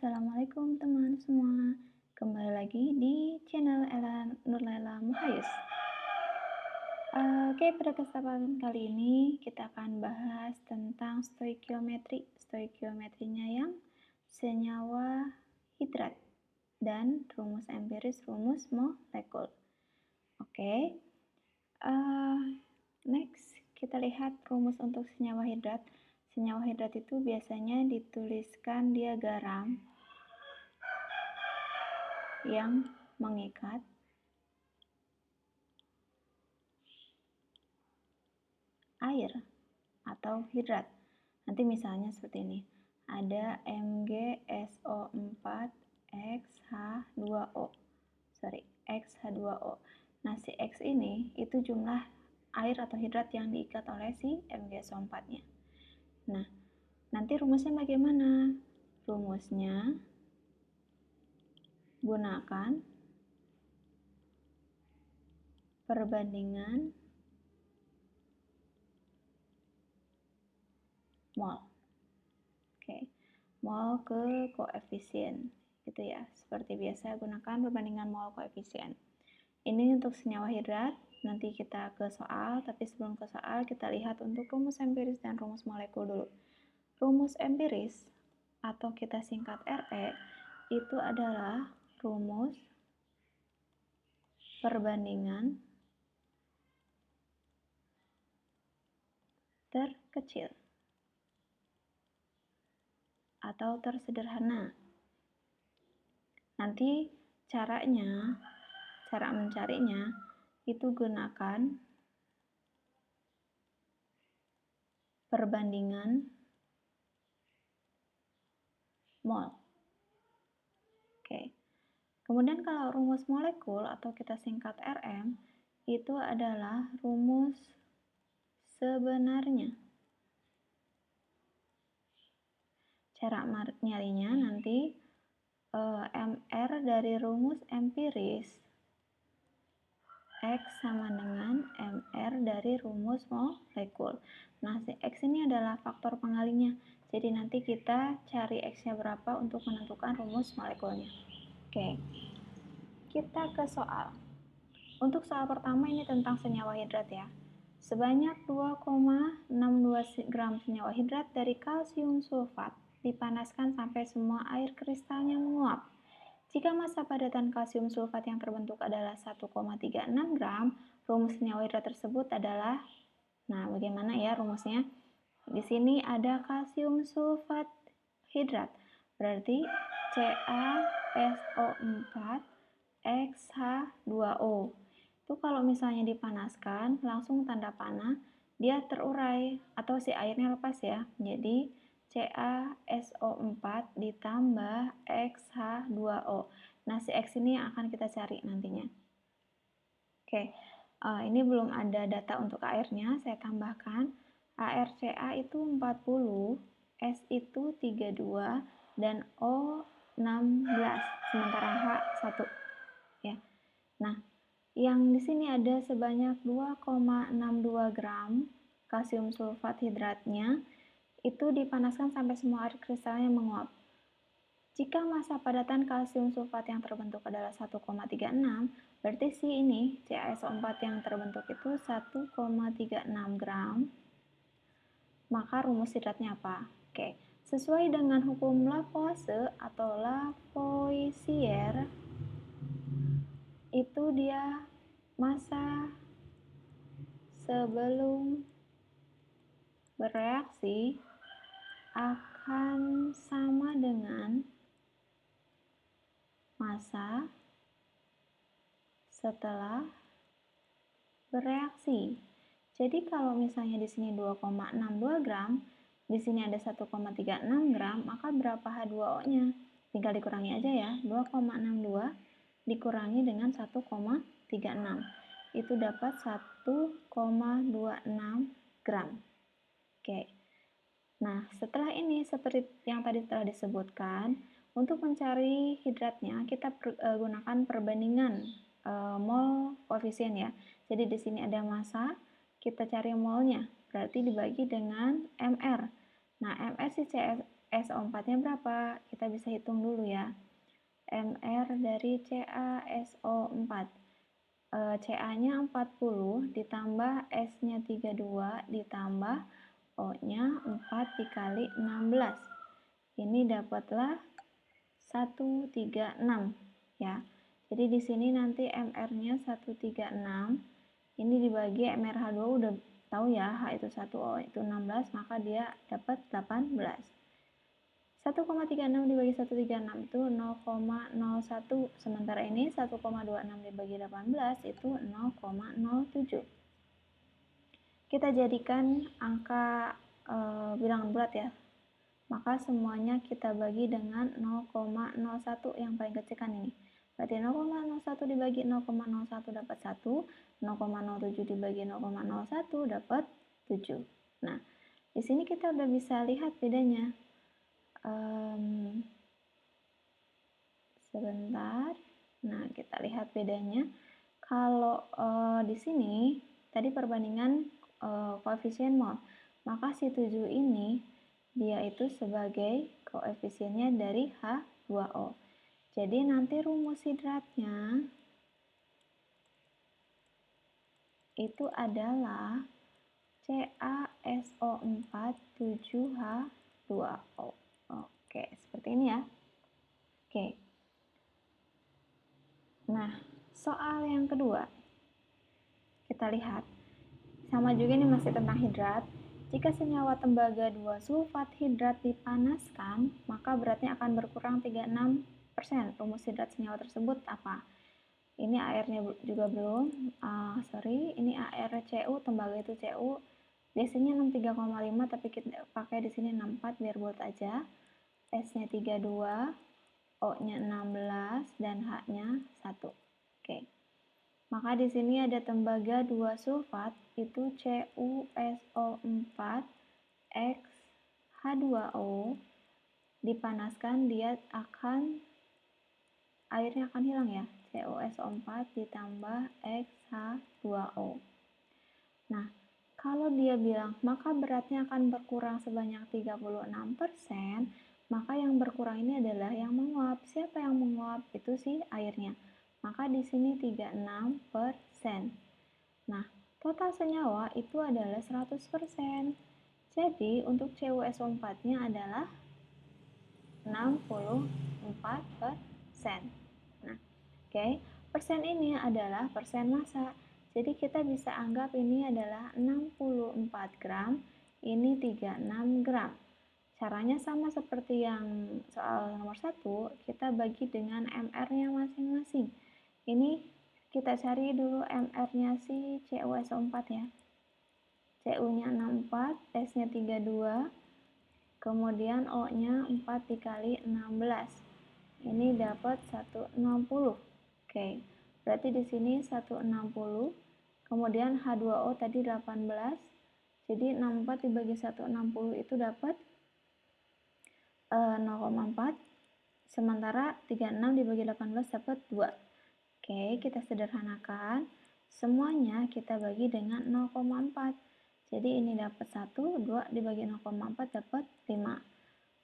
Assalamualaikum teman semua. Kembali lagi di channel Ella Nurlela Muhayus. Oke, pada kesempatan kali ini kita akan bahas tentang stoikiometri. Stoikiometrinya yang senyawa hidrat dan rumus empiris, rumus molekul. Oke, next kita lihat rumus untuk senyawa hidrat. Senyawa hidrat itu biasanya dituliskan dia garam yang mengikat air atau hidrat. Nanti misalnya seperti ini. Ada MgSO4XH2O. XH2O. Nah, si X ini itu jumlah air atau hidrat yang diikat oleh si MgSO4-nya. Nah, nanti rumusnya bagaimana? Rumusnya gunakan perbandingan mol. Oke, mol ke koefisien gitu ya. Seperti biasa gunakan perbandingan mol koefisien. Ini untuk senyawa hidrat. Nanti kita ke soal, tapi sebelum ke soal kita lihat untuk rumus empiris dan rumus molekul dulu. Rumus empiris atau kita singkat RE itu adalah rumus perbandingan terkecil atau tersederhana. Nanti cara mencarinya itu gunakan perbandingan mol. Oke. Kemudian kalau rumus molekul atau kita singkat RM itu adalah rumus sebenarnya. Cara nyarinya nanti MR dari rumus empiris X sama dengan MR dari rumus molekul. Nah, si X ini adalah faktor pengalihnya. Jadi nanti kita cari X-nya berapa untuk menentukan rumus molekulnya. Oke, kita ke soal. Untuk soal pertama ini tentang senyawa hidrat ya. Sebanyak 2,62 gram senyawa hidrat dari kalsium sulfat dipanaskan sampai semua air kristalnya menguap. Jika massa padatan kalsium sulfat yang terbentuk adalah 1,36 gram, rumus senyawa hidrat tersebut adalah, nah bagaimana ya rumusnya? Di sini ada kalsium sulfat hidrat, berarti CaSO4XH2O. Itu kalau misalnya dipanaskan, langsung tanda panah, dia terurai atau si airnya lepas ya. Jadi CaSO4 ditambah XH2O. Nah, si X ini yang akan kita cari nantinya. Oke, ini belum ada data untuk airnya, saya tambahkan. ArCa itu 40, S itu 32, dan O 16, sementara H 1. Ya. Nah, yang di sini ada sebanyak 2,62 gram kalsium sulfat hidratnya itu dipanaskan sampai semua air kristalnya menguap. Jika massa padatan kalsium sulfat yang terbentuk adalah 1,36, berarti si ini CaSO4 yang terbentuk itu 1,36 gram. Maka rumus hidratnya apa? Oke, sesuai dengan hukum Lavoisier atau Lavoisier, itu dia massa sebelum bereaksi akan sama dengan massa setelah bereaksi. Jadi kalau misalnya di sini 2,62 gram, di sini ada 1,36 gram, maka berapa H2O-nya? Tinggal dikurangi aja ya. 2,62 dikurangi dengan 1,36. Itu dapat 1,26 gram. Oke. Nah, setelah ini seperti yang tadi telah disebutkan, untuk mencari hidratnya kita gunakan perbandingan mol koefisien ya. Jadi di sini ada massa, kita cari molnya, berarti dibagi dengan MR. Nah, MR si SO4-nya berapa? Kita bisa hitung dulu ya. MR dari CaSO4. Ca-nya 40 ditambah S-nya 32 ditambah O-nya 4 dikali 16. Ini dapatlah 136 ya. Jadi di sini nanti MR-nya 136. Ini dibagi MRH2 udah tahu ya, H itu 1, O itu 16, maka dia dapat 18. 1,36 dibagi 136 itu 0,01, sementara ini 1,26 dibagi 18 itu 0,07. Kita jadikan angka bilangan bulat ya, maka semuanya kita bagi dengan 0,01 yang paling kecil kan ini. Berarti 0,01 dibagi 0,01 dapat 1, 0,07 dibagi 0,01 dapat 7. Nah, di sini kita udah bisa lihat bedanya. Sebentar. Nah, kita lihat bedanya. Kalau di sini tadi perbandingan koefisien mol, maka si 7 ini dia itu sebagai koefisiennya dari H2O. Jadi nanti rumus hidratnya itu adalah CaSO4 7H2O. Oke, seperti ini ya. Oke. Nah, soal yang kedua, kita lihat. Sama juga ini masih tentang hidrat. Jika senyawa tembaga 2 sulfat hidrat dipanaskan, maka beratnya akan berkurang 36%. Rumus hidrat senyawa tersebut apa? Ini airnya juga belum. Ini air Cu, tembaga itu Cu. Biasanya 63,5 tapi kita pakai di sini 64 biar bulat aja. S-nya 32, O-nya 16 dan H-nya 1. Oke. Maka di sini ada tembaga 2 sulfat itu CuSO4 X H2O. Dipanaskan dia airnya akan hilang ya. CuSO4 ditambah X H2O. Nah, kalau dia bilang maka beratnya akan berkurang sebanyak 36%, maka yang berkurang ini adalah yang menguap. Siapa yang menguap? Itu si airnya. Maka di sini 36%. Nah, total senyawa itu adalah 100%. Jadi, untuk CuSO4-nya adalah 64%. Nah, oke. Persen ini adalah persen massa. Jadi kita bisa anggap ini adalah 64 gram, ini 36 gram. Caranya sama seperti yang soal nomor 1, kita bagi dengan MR-nya masing-masing. Ini kita cari dulu MR-nya si CuSO4 ya. Cu-nya 64, S-nya 32, kemudian O-nya 4 dikali 16. Ini dapat 160. Oke, berarti di sini 160. Kemudian H2O tadi 18. Jadi 64 dibagi 160 itu dapat 0,4. Sementara 36 dibagi 18 dapat 2. Oke, kita sederhanakan. Semuanya kita bagi dengan 0,4. Jadi ini dapat 1, 2 dibagi 0,4 dapat 5.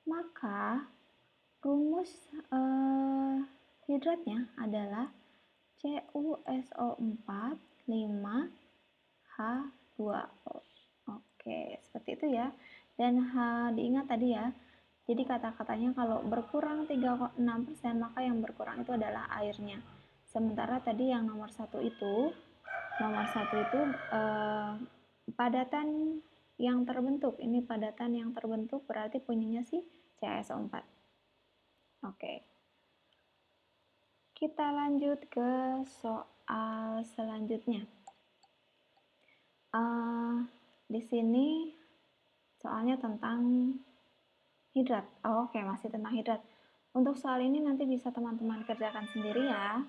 Maka rumus hidratnya adalah CuSO4 5H2O. Oke, seperti itu ya. Dan diingat tadi ya. Jadi kata-katanya kalau berkurang 36%, maka yang berkurang itu adalah airnya. Sementara tadi yang nomor satu itu padatan yang terbentuk. Ini padatan yang terbentuk berarti punyanya si CaSO4. Oke. Kita lanjut ke soal selanjutnya. Di sini soalnya tentang hidrat. Oke, masih tentang hidrat. Untuk soal ini nanti bisa teman-teman kerjakan sendiri ya.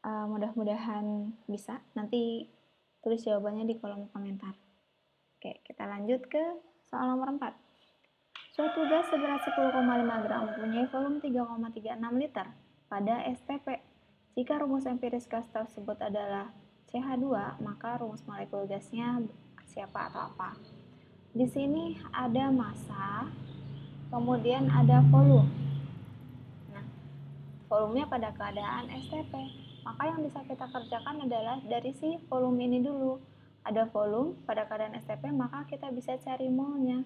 Mudah-mudahan bisa. Nanti tulis jawabannya di kolom komentar. Oke, kita lanjut ke soal nomor 4. Suatu gas seberat 10,5 gram mempunyai volume 3,36 liter pada STP. Jika rumus empiris gas tersebut adalah CH2, maka rumus molekul gasnya siapa atau apa? Di sini ada massa, kemudian ada volume. Nah, volumenya pada keadaan STP. Maka yang bisa kita kerjakan adalah dari si volume ini dulu. Ada volume pada keadaan STP, maka kita bisa cari molnya.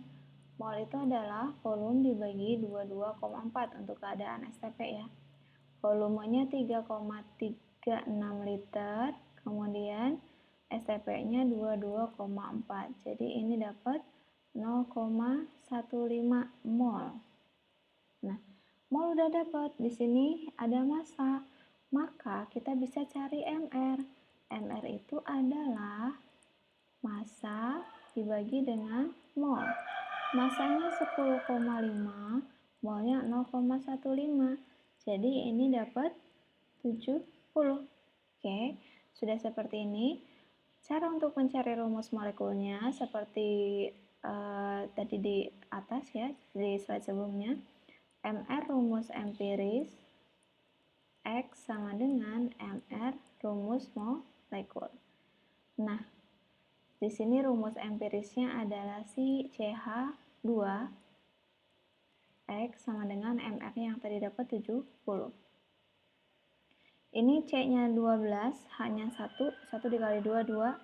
Mol itu adalah volume dibagi 22,4 untuk keadaan STP ya. Volumenya 3,36 liter, kemudian STP-nya 22,4. Jadi ini dapat 0,15 mol. Nah, mol udah dapat. Di sini ada massa. Maka kita bisa cari MR. MR itu adalah massa dibagi dengan mol. Massanya 10,5, molnya 0,15. Jadi ini dapat 70. Oke, sudah seperti ini. Cara untuk mencari rumus molekulnya seperti tadi di atas ya, di slide sebelumnya. MR rumus empiris X sama dengan MR rumus molekul. Nah, di sini rumus empirisnya adalah si CH2 X sama dengan MR-nya yang tadi dapat 70. Ini C-nya 12, hanya 1 dikali 2, 2.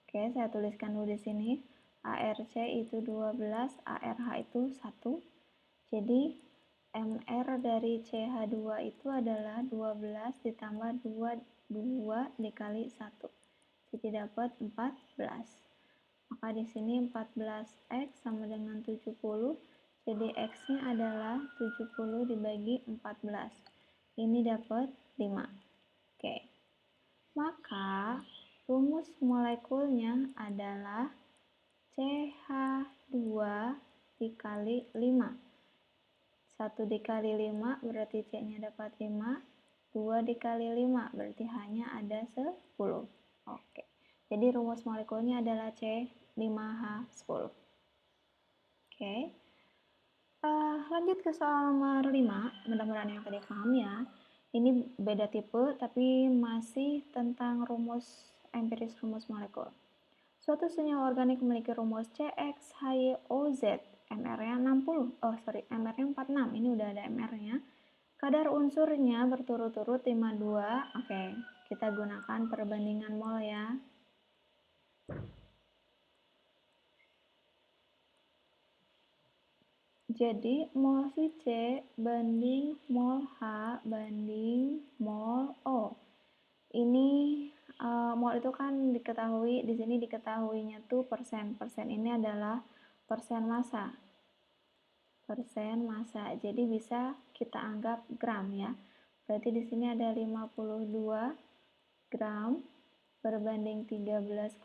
Oke, saya tuliskan dulu di sini. ARC itu 12, ARH itu 1. Jadi, MR dari CH2 itu adalah 12 ditambah 2 dikali 1. Jadi dapat 14. Maka di sini 14X sama dengan 70. Jadi X-nya adalah 70 dibagi 14. Ini dapat 5. Oke. Maka rumus molekulnya adalah CH2 dikali 5. 1 dikali 5 berarti C-nya dapat 5. 2 dikali 5 berarti hanya ada 10. Oke. Jadi rumus molekulnya adalah C5H10. Oke. Lanjut ke soal nomor 5. Mudah-mudahan yang tadi paham ya. Ini beda tipe tapi masih tentang rumus empiris rumus molekul. Suatu senyawa organik memiliki rumus CXHYOZ, MR-nya 60. MR-nya 46. Ini udah ada MR-nya. Kadar unsurnya berturut-turut 52. Oke, kita gunakan perbandingan mol ya. Jadi, mol C banding mol H banding mol O. Ini mol itu kan diketahui, di sini diketahuinya tuh persen. Persen ini adalah persen massa. Persen massa. Jadi bisa kita anggap gram ya. Berarti di sini ada 52 gram berbanding 13,04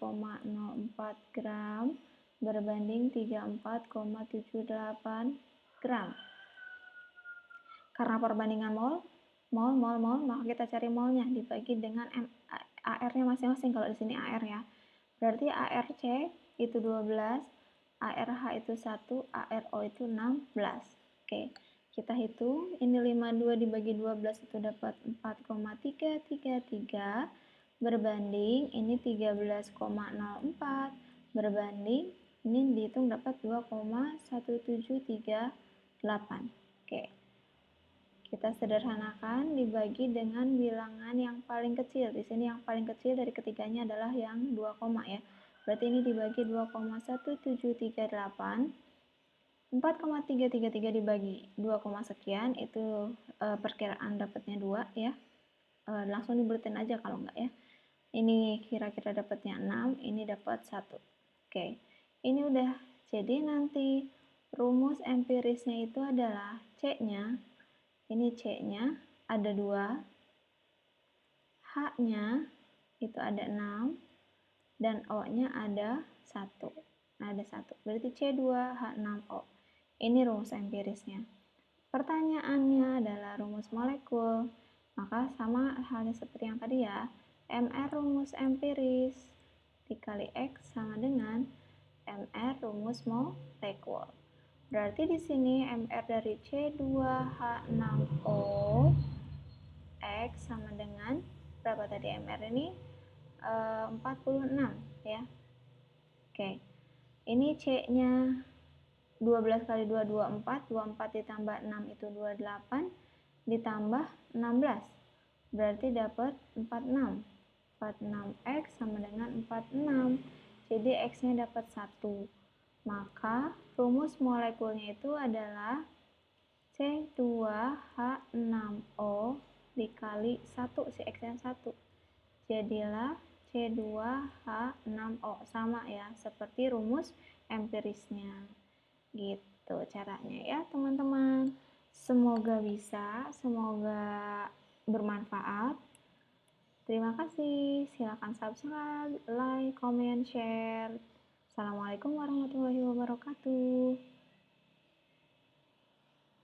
gram berbanding 34,78 gram. Karena perbandingan mol, maka kita cari molnya dibagi dengan AR-nya masing-masing. Kalau di sini AR ya. Berarti ARC itu 12, ARH itu 1, ARO itu 16. Oke, kita hitung. Ini 52 dibagi 12 itu dapat 4,333 berbanding ini 13,04 berbanding ini dihitung dapat 2,1738. Oke. Kita sederhanakan dibagi dengan bilangan yang paling kecil. Di sini yang paling kecil dari ketiganya adalah yang 2, ya. Berarti ini dibagi 2,1738. 4,333 dibagi 2, sekian itu perkiraan dapatnya 2 ya. Langsung dibuletin aja kalau enggak ya. Ini kira-kira dapatnya 6, ini dapat 1. Oke. Ini udah. Jadi nanti rumus empirisnya itu adalah C-nya. Ini C-nya ada 2, H-nya itu ada 6, dan O-nya ada 1. Nah, ada 1. Berarti C2H6O. Ini rumus empirisnya. Pertanyaannya adalah rumus molekul. Maka sama halnya seperti yang tadi ya. MR rumus empiris dikali X sama dengan MR rumus molekul. Berarti di sini MR dari C2H6O X sama dengan berapa tadi MR ini? 46 ya. Oke. Ini C-nya 12 kali 2, 24. 24 ditambah 6 itu 28. Ditambah 16. Berarti dapat 46. 46X sama dengan 46. Jadi X-nya dapat 1. Maka rumus molekulnya itu adalah C2H6O dikali 1, si X-nya 1. Jadilah C2H6O. Sama ya, seperti rumus empirisnya. Gitu caranya ya teman-teman. Semoga bisa, semoga bermanfaat. Terima kasih. Silakan subscribe, like, comment, share. Assalamualaikum warahmatullahi wabarakatuh.